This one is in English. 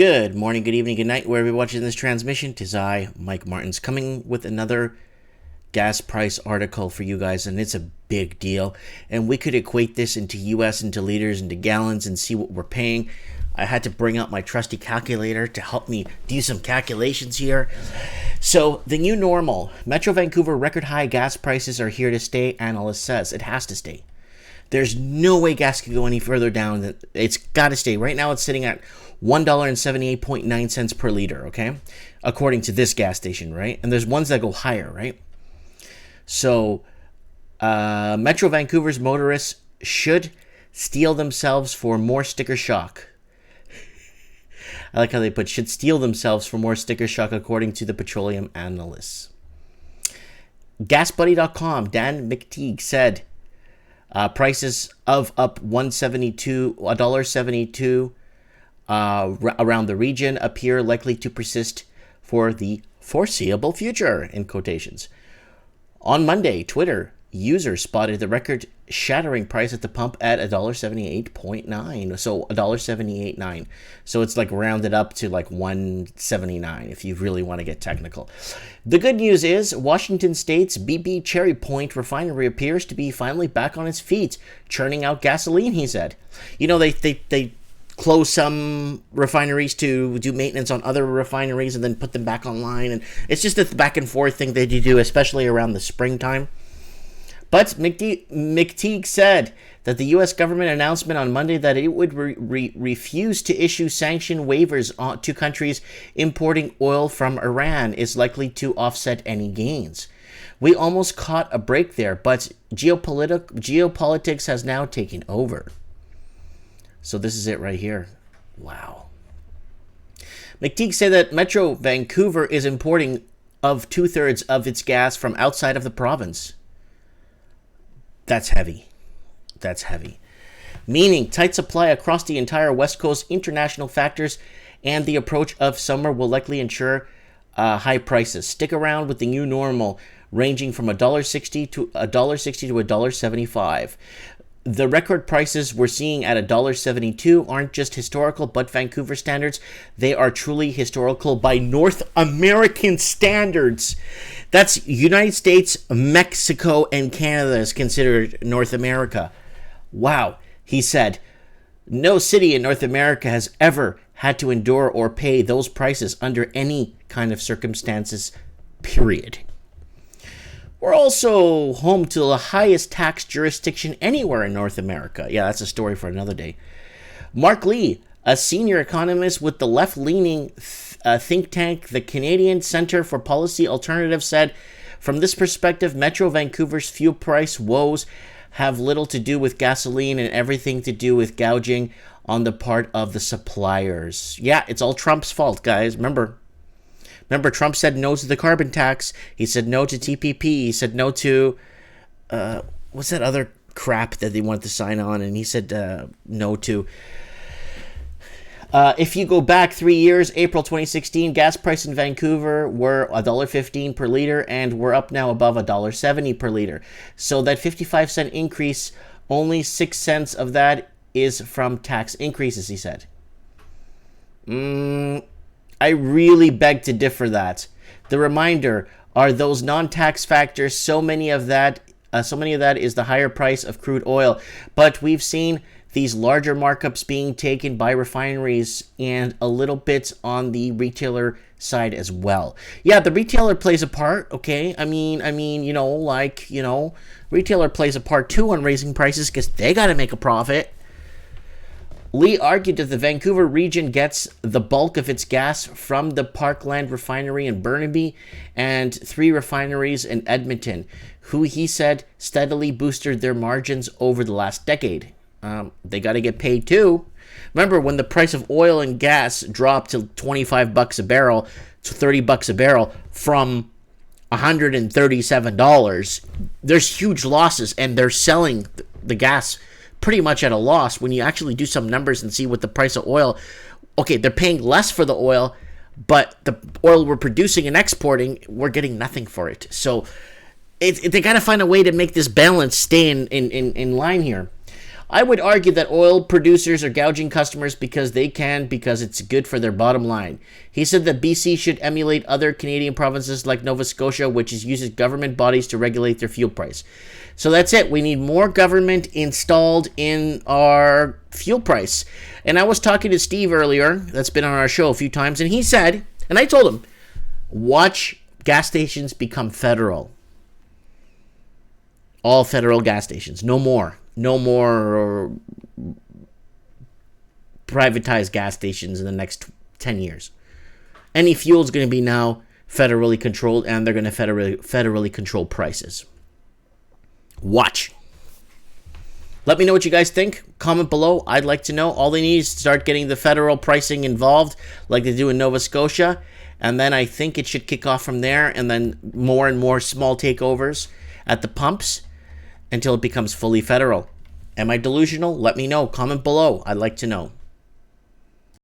Good morning, good evening, good night, wherever you're watching this transmission. 'Tis I, Mike Martins, coming with another gas price article for you guys, and it's a big deal. And we could equate this into US, into liters, into gallons, and see what we're paying. I had to bring out my trusty calculator to help me do some calculations here. So, the new normal. Metro Vancouver record high gas prices are here to stay, analyst says. It has to stay. There's no way gas can go any further down. It's got to stay. Right now, it's sitting at $1.78.9 per liter, okay? According to this gas station, right? And there's ones that go higher, right? So, Metro Vancouver's motorists should steel themselves for more sticker shock. I like how they put should steel themselves for more sticker shock, according to the petroleum analysts. GasBuddy.com, Dan McTeague said, prices of up $1.72 around the region appear likely to persist for the foreseeable future, in quotations. On Monday, Twitter users spotted the record-shattering price at the pump at $1.78.9. So $1.78.9. So it's like rounded up to like $1.79 if you really want to get technical. The good news is Washington State's BP Cherry Point refinery appears to be finally back on its feet, churning out gasoline, he said. You know, they close some refineries to do maintenance on other refineries and then put them back online. And it's just a back and forth thing that you do, especially around the springtime. But McTeague said that the U.S. government announcement on Monday that it would refuse to issue sanction waivers to countries importing oil from Iran is likely to offset any gains. We almost caught a break there, but geopolitics has now taken over. So this is it right here. Wow. McTeague said that Metro Vancouver is importing of 2/3 of its gas from outside of the province. That's heavy. That's heavy. Meaning tight supply across the entire West Coast, international factors, and the approach of summer will likely ensure high prices. Stick around with the new normal, ranging from $1.60 to $1.75. The record prices we're seeing at $1.72 aren't just historical, but Vancouver standards. They are truly historical by North American standards. That's United States, Mexico, and Canada is considered North America. Wow, he said. No city in North America has ever had to endure or pay those prices under any kind of circumstances, period. We're also home to the highest tax jurisdiction anywhere in North America. Yeah, that's a story for another day. Mark Lee, a senior economist with the left-leaning think tank, the Canadian Centre for Policy Alternatives, said, from this perspective, Metro Vancouver's fuel price woes have little to do with gasoline and everything to do with gouging on the part of the suppliers. Yeah, it's all Trump's fault, guys. Remember, Trump said no to the carbon tax. He said no to TPP. He said no to, what's that other crap that they wanted to sign on? And he said no to. If you go back 3 years, April 2016, gas price in Vancouver were $1.15 per liter, and we're up now above $1.70 per liter. So that 55-cent increase, only 6 cents of that is from tax increases, he said. I really beg to differ that. The reminder are those non-tax factors. So many of that is the higher price of crude oil. But we've seen these larger markups being taken by refineries and a little bit on the retailer side as well. Yeah, the retailer plays a part, okay? I mean, retailer plays a part too on raising prices because they got to make a profit. Lee argued that the Vancouver region gets the bulk of its gas from the Parkland refinery in Burnaby and 3 refineries in Edmonton, who he said steadily boosted their margins over the last decade. They got to get paid too. Remember when the price of oil and gas dropped to $25 a barrel to $30 a barrel from $137, there's huge losses, and they're selling the gas pretty much at a loss. When you actually do some numbers and see what the price of oil, okay, they're paying less for the oil, but the oil we're producing and exporting, we're getting nothing for it. So they got to find a way to make this balance stay in line here. I would argue that oil producers are gouging customers because they can, because it's good for their bottom line. He said that BC should emulate other Canadian provinces like Nova Scotia, which uses government bodies to regulate their fuel price. So that's it. We need more government installed in our fuel price. And I was talking to Steve earlier, that's been on our show a few times, and he said, and I told him, watch gas stations become federal. All federal gas stations. No more privatized gas stations in the next 10 years. Any fuel is going to be now federally controlled, and they're going to federally control prices. Watch. Let me know what you guys think. Comment below. I'd like to know. All they need is to start getting the federal pricing involved like they do in Nova Scotia, and then I think it should kick off from there, and then more and more small takeovers at the pumps until it becomes fully federal. Am I delusional? Let me know. Comment below. I'd like to know.